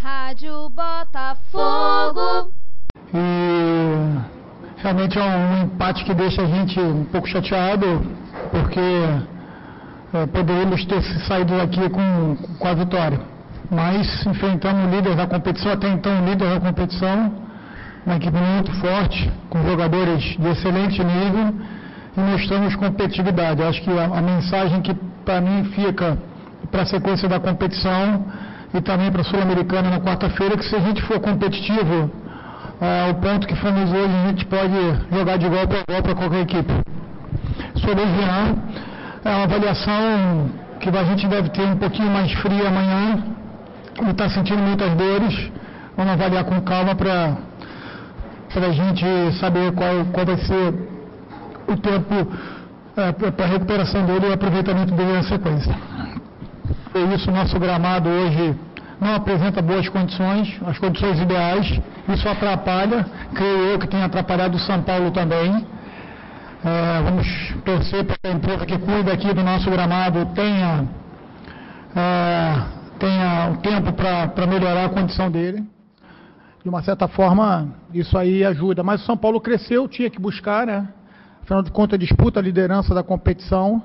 Rádio Botafogo. E realmente é um empate que deixa a gente um pouco chateado, porque poderíamos ter saído daqui com a vitória. Mas enfrentamos o líder da competição, até então o líder da competição, uma equipe muito forte, com jogadores de excelente nível, e mostramos competitividade. Eu acho que a mensagem que para mim fica para a sequência da competição e também para a Sul-Americana na quarta-feira, que se a gente for competitivo, o ponto que fomos hoje, a gente pode jogar de igual para qualquer equipe. Sobre o Jean, é uma avaliação que a gente deve ter um pouquinho mais fria amanhã. Ele está sentindo muitas dores. Vamos avaliar com calma para a gente saber qual vai ser o tempo para a recuperação dele e o aproveitamento dele na sequência. Por isso, o nosso gramado hoje não apresenta boas condições, as condições ideais. Isso atrapalha, creio eu que tenha atrapalhado o São Paulo também. Vamos torcer para que a empresa que cuida aqui do nosso gramado tenha um tempo para melhorar a condição dele. De uma certa forma, isso aí ajuda. Mas o São Paulo cresceu, tinha que buscar, né? Afinal de contas, disputa a liderança da competição.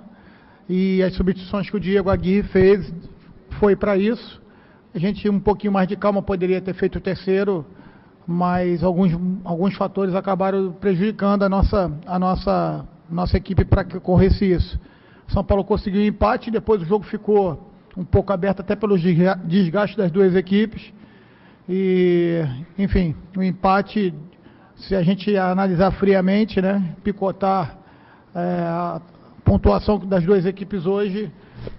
E as substituições que o Diego Aguirre fez foi para isso. A gente, um pouquinho mais de calma, poderia ter feito o terceiro, mas alguns fatores acabaram prejudicando a nossa equipe para que ocorresse isso. O São Paulo conseguiu um empate, depois o jogo ficou um pouco aberto até pelos desgastes das duas equipes. E, enfim, o empate, se a gente analisar friamente, né, picotar a pontuação das duas equipes hoje,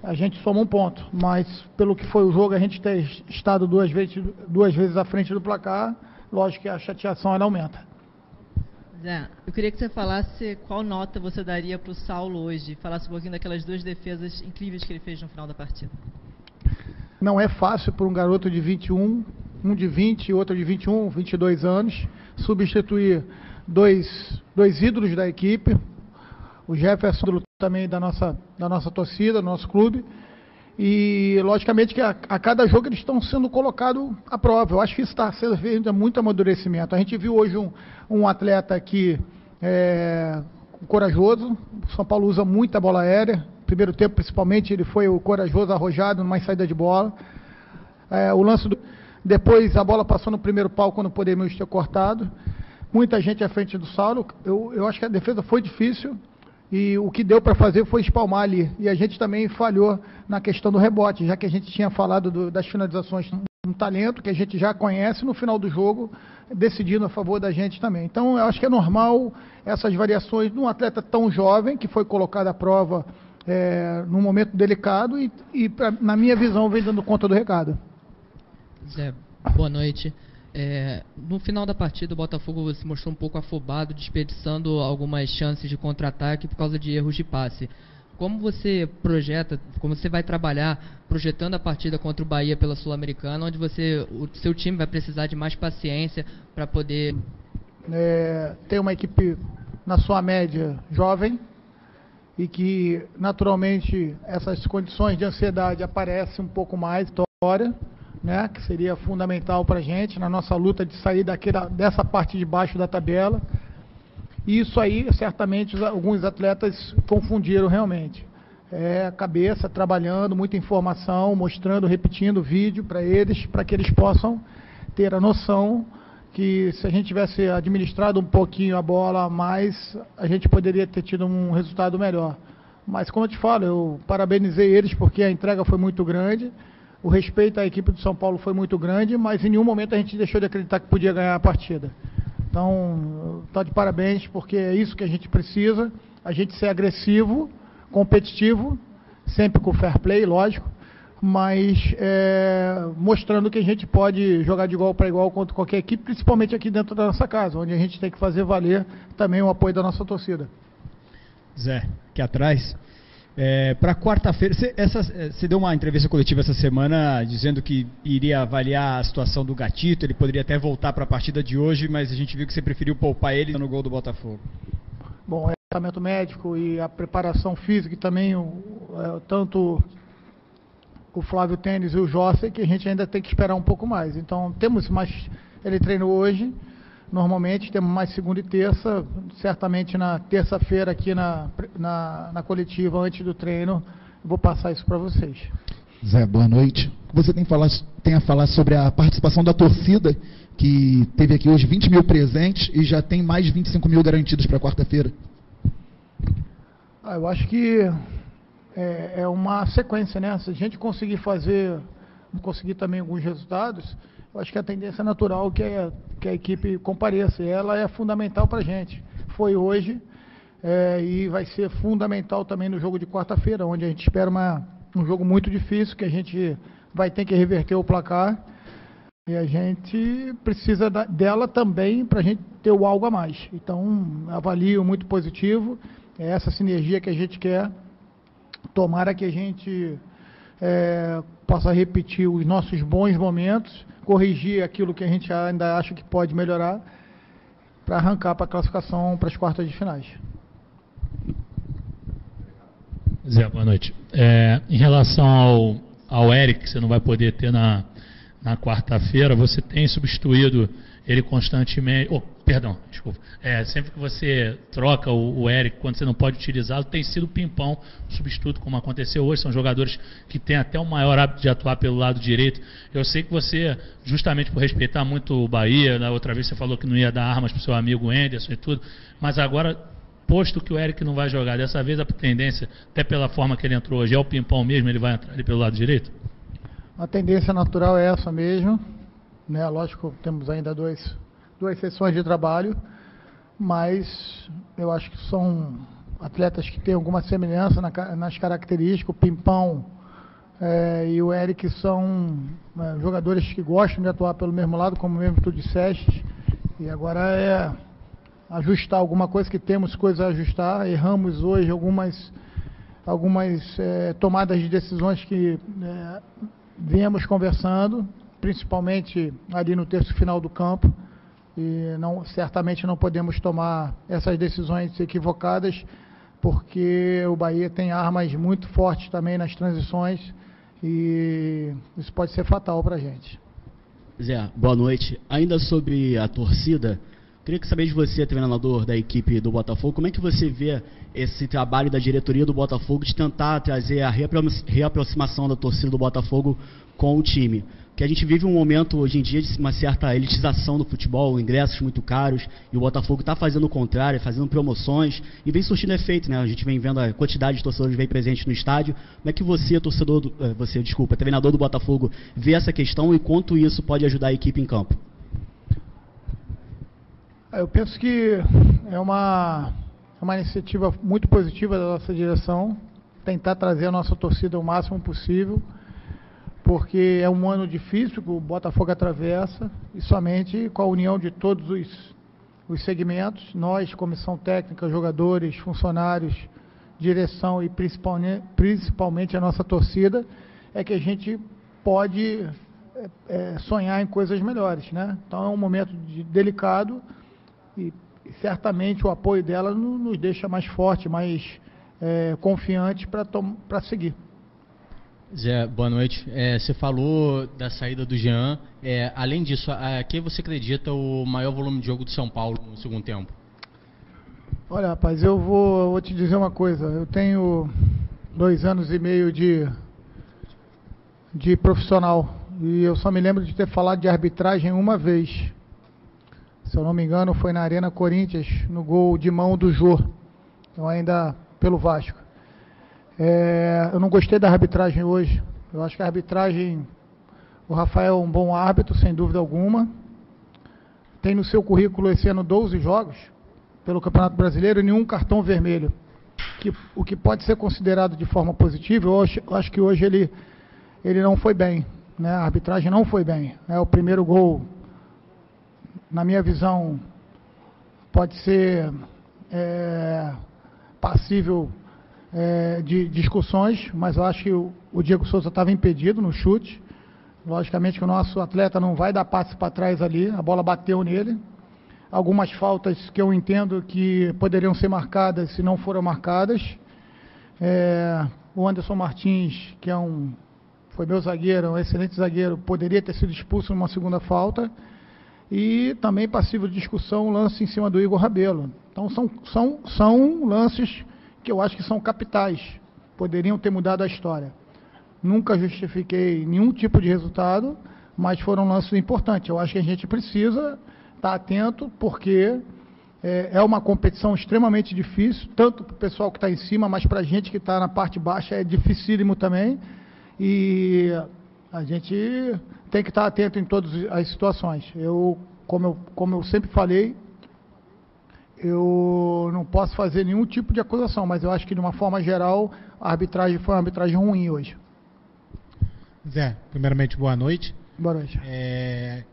a gente soma um ponto. Mas, pelo que foi o jogo, a gente ter estado duas vezes à frente do placar, lógico que a chateação ela aumenta. Zé, eu queria que você falasse qual nota você daria para o Saulo hoje, falasse um pouquinho daquelas duas defesas incríveis que ele fez no final da partida. Não é fácil para um garoto de 21, um de 20 e outro de 21, 22 anos, substituir dois ídolos da equipe, o Jefferson também da nossa torcida, do nosso clube, e logicamente que a cada jogo eles estão sendo colocados à prova. Eu acho que isso está sendo feito muito amadurecimento. A gente viu hoje um atleta aqui corajoso. O São Paulo usa muita bola aérea. Primeiro tempo, principalmente, ele foi o corajoso arrojado numa saída de bola. O lance depois a bola passou no primeiro pau quando poderíamos ter cortado. Muita gente à frente do Saulo. Eu acho que a defesa foi difícil. E o que deu para fazer foi espalmar ali. E a gente também falhou na questão do rebote, já que a gente tinha falado das finalizações. Um talento que a gente já conhece no final do jogo, decidindo a favor da gente também. Então, eu acho que é normal essas variações de um atleta tão jovem, que foi colocado à prova num momento delicado e na minha visão, vem dando conta do recado. Zé, boa noite. No final da partida, o Botafogo se mostrou um pouco afobado, desperdiçando algumas chances de contra-ataque por causa de erros de passe. Como você vai trabalhar projetando a partida contra o Bahia pela Sul-Americana, onde o seu time vai precisar de mais paciência para poder... Tem uma equipe, na sua média, jovem, e que, naturalmente, essas condições de ansiedade aparecem um pouco mais, né, que seria fundamental para a gente na nossa luta de sair dessa parte de baixo da tabela. E isso aí, certamente, alguns atletas confundiram realmente. A cabeça trabalhando, muita informação, mostrando, repetindo vídeo para que eles possam ter a noção que se a gente tivesse administrado um pouquinho a bola a mais, a gente poderia ter tido um resultado melhor. Mas, como eu te falo, eu parabenizei eles porque a entrega foi muito grande. O respeito à equipe do São Paulo foi muito grande, mas em nenhum momento a gente deixou de acreditar que podia ganhar a partida. Então, está de parabéns, porque é isso que a gente precisa, a gente ser agressivo, competitivo, sempre com fair play, lógico, mas mostrando que a gente pode jogar de igual para igual contra qualquer equipe, principalmente aqui dentro da nossa casa, onde a gente tem que fazer valer também o apoio da nossa torcida. Zé, aqui atrás... Para quarta-feira, você deu uma entrevista coletiva essa semana dizendo que iria avaliar a situação do Gatito, ele poderia até voltar para a partida de hoje, mas a gente viu que você preferiu poupar ele no gol do Botafogo. Bom, o tratamento médico e a preparação física e também tanto o Flávio Tênis e o José, que a gente ainda tem que esperar um pouco mais. Então, temos mais... Ele treinou hoje, normalmente, temos mais segunda e terça, certamente na terça-feira aqui na coletiva, antes do treino, vou passar isso para vocês. Zé, boa noite. Você tem a falar sobre a participação da torcida, que teve aqui hoje 20 mil presentes e já tem mais de 25 mil garantidos para quarta-feira. Eu acho que é uma sequência, né? Se a gente conseguir conseguir também alguns resultados, eu acho que a tendência é natural que a equipe compareça. E ela é fundamental para a gente. Foi hoje e vai ser fundamental também no jogo de quarta-feira, onde a gente espera um jogo muito difícil, que a gente vai ter que reverter o placar. E a gente precisa dela também para a gente ter o algo a mais. Então, avalio muito positivo. É essa sinergia que a gente quer. Tomara que a gente possa repetir os nossos bons momentos, corrigir aquilo que a gente ainda acha que pode melhorar, para arrancar para a classificação para as quartas de finais. Zé, boa noite. Em relação ao Eric, que você não vai poder ter na quarta-feira, você tem substituído ele constantemente. Desculpa. Sempre que você troca o Eric, quando você não pode utilizá-lo, tem sido o Pimpão o substituto, como aconteceu hoje. São jogadores que têm até o maior hábito de atuar pelo lado direito. Eu sei que você, justamente por respeitar muito o Bahia, na outra vez você falou que não ia dar armas para o seu amigo Anderson e tudo, mas agora, posto que o Eric não vai jogar, dessa vez a tendência, até pela forma que ele entrou hoje, é o Pimpão mesmo, ele vai entrar ali pelo lado direito? A tendência natural é essa mesmo, né? Lógico, temos ainda duas sessões de trabalho, mas eu acho que são atletas que têm alguma semelhança nas características. O Pimpão e o Eric são jogadores que gostam de atuar pelo mesmo lado, como mesmo tu disseste, e agora é ajustar alguma coisa, que temos coisas a ajustar. Erramos hoje algumas tomadas de decisões que viemos conversando, principalmente ali no terço final do campo, e certamente não podemos tomar essas decisões equivocadas, porque o Bahia tem armas muito fortes também nas transições, e isso pode ser fatal para a gente. Zé, boa noite. Ainda sobre a torcida, queria saber de você, treinador da equipe do Botafogo, como é que você vê esse trabalho da diretoria do Botafogo de tentar trazer a reaproximação da torcida do Botafogo com o time? Que a gente vive um momento hoje em dia de uma certa elitização do futebol, ingressos muito caros, e o Botafogo está fazendo o contrário, fazendo promoções, e vem surtindo efeito, né? A gente vem vendo a quantidade de torcedores que vem presentes no estádio. Como é que você, treinador do Botafogo, vê essa questão e quanto isso pode ajudar a equipe em campo? Eu penso que é uma iniciativa muito positiva da nossa direção, tentar trazer a nossa torcida o máximo possível, porque é um ano difícil que o Botafogo atravessa, e somente com a união de todos os segmentos, nós, comissão técnica, jogadores, funcionários, direção e principalmente a nossa torcida, é que a gente pode sonhar em coisas melhores, né? Então é um momento delicado, e certamente o apoio dela nos deixa mais forte, mais confiante para seguir. Zé, boa noite. Você falou da saída do Jean. Além disso, a quem você acredita o maior volume de jogo do São Paulo no segundo tempo? Olha, rapaz, eu vou te dizer uma coisa. Eu tenho 2 anos e meio de profissional, e eu só me lembro de ter falado de arbitragem uma vez. Se eu não me engano, foi na Arena Corinthians, no gol de mão do Jô, então ainda pelo Vasco. Eu não gostei da arbitragem hoje. Eu acho que a arbitragem, o Rafael é um bom árbitro, sem dúvida alguma. Tem no seu currículo esse ano 12 jogos pelo Campeonato Brasileiro e nenhum cartão vermelho. O que pode ser considerado de forma positiva. Eu acho que hoje ele não foi bem, né? A arbitragem não foi bem. O primeiro gol, na minha visão, pode ser passível de discussões, mas eu acho que o Diego Souza estava impedido no chute. Logicamente que o nosso atleta não vai dar passe para trás ali, a bola bateu nele. Algumas faltas que eu entendo que poderiam ser marcadas, se não foram marcadas. O Anderson Martins, que é um foi meu zagueiro, um excelente zagueiro, poderia ter sido expulso numa segunda falta. E também passível de discussão o lance em cima do Igor Rabelo. Então são lances que eu acho que são capitais, poderiam ter mudado a história. Nunca justifiquei nenhum tipo de resultado, mas foram lances importantes. Eu acho que a gente precisa estar atento, porque é uma competição extremamente difícil, tanto para o pessoal que está em cima, mas para a gente que está na parte baixa é dificílimo também. E a gente tem que estar atento em todas as situações. Como eu sempre falei, eu não posso fazer nenhum tipo de acusação, mas eu acho que, de uma forma geral, a arbitragem foi uma arbitragem ruim hoje. Zé, primeiramente, boa noite. Boa noite.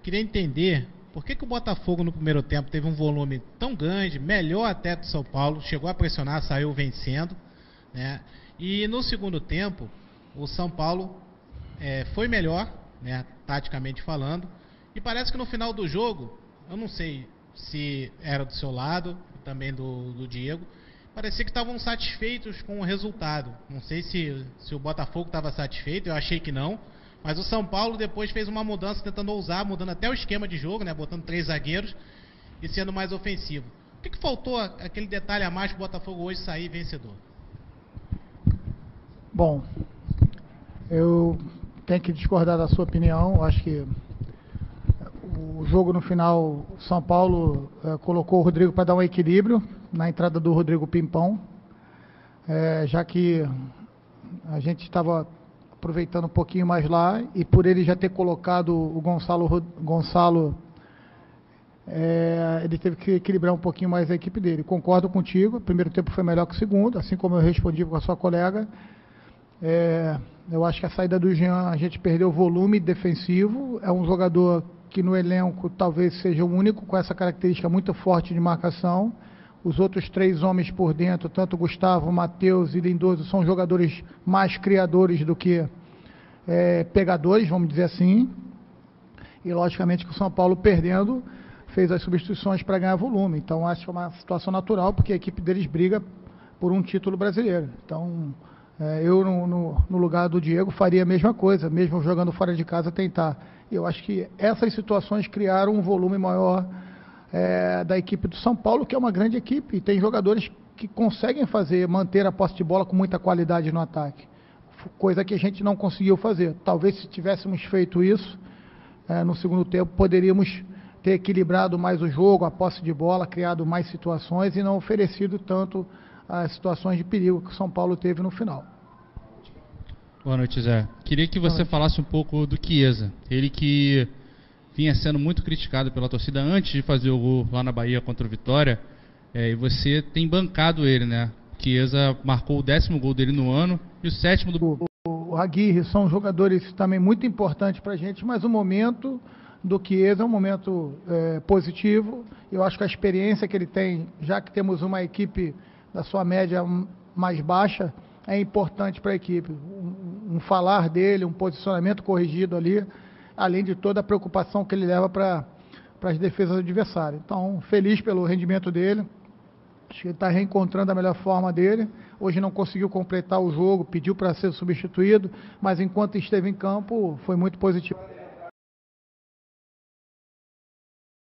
Queria entender por que o Botafogo no primeiro tempo teve um volume tão grande, melhor até do São Paulo, chegou a pressionar, saiu vencendo, né? E no segundo tempo, o São Paulo foi melhor, né, taticamente falando, e parece que no final do jogo, eu não sei se era do seu lado, também do Diego, parecia que estavam satisfeitos com o resultado. Não sei se o Botafogo estava satisfeito, eu achei que não, mas o São Paulo depois fez uma mudança, tentando ousar, mudando até o esquema de jogo, né, botando 3 zagueiros e sendo mais ofensivo. O que faltou aquele detalhe a mais para o Botafogo hoje sair vencedor? Bom, eu tenho que discordar da sua opinião. Acho que o jogo no final, o São Paulo colocou o Rodrigo para dar um equilíbrio na entrada do Rodrigo Pimpão, já que a gente estava aproveitando um pouquinho mais lá, e por ele já ter colocado o Gonçalo, ele teve que equilibrar um pouquinho mais a equipe dele. Concordo contigo, o primeiro tempo foi melhor que o segundo, assim como eu respondi com a sua colega. Eu acho que a saída do Jean, a gente perdeu volume defensivo. É um jogador que no elenco talvez seja o único com essa característica muito forte de marcação. Os outros 3 homens por dentro, tanto Gustavo, Matheus e Lindoso, são jogadores mais criadores do que pegadores, vamos dizer assim. E logicamente que o São Paulo, perdendo, fez as substituições para ganhar volume. Então acho que é uma situação natural, porque a equipe deles briga por um título brasileiro. Então eu, no lugar do Diego, faria a mesma coisa, mesmo jogando fora de casa, tentar. Eu acho que essas situações criaram um volume maior da equipe do São Paulo, que é uma grande equipe, e tem jogadores que conseguem manter a posse de bola com muita qualidade no ataque, coisa que a gente não conseguiu fazer. Talvez, se tivéssemos feito isso no segundo tempo, poderíamos ter equilibrado mais o jogo, a posse de bola, criado mais situações e não oferecido tanto as situações de perigo que o São Paulo teve no final. Boa noite, Zé. Queria que você falasse um pouco do Chiesa. Ele que vinha sendo muito criticado pela torcida antes de fazer o gol lá na Bahia contra o Vitória, e você tem bancado ele, né? Chiesa marcou o 10º gol dele no ano e o 7º do... O Aguirre são jogadores também muito importantes para a gente, mas o momento do Chiesa é um momento positivo. Eu acho que a experiência que ele tem, já que temos uma equipe da sua média mais baixa, é importante para a equipe. Um falar dele, um posicionamento corrigido ali, além de toda a preocupação que ele leva para as defesas do adversário. Então, feliz pelo rendimento dele. Acho que ele está reencontrando a melhor forma dele. Hoje não conseguiu completar o jogo, pediu para ser substituído, mas enquanto esteve em campo, foi muito positivo.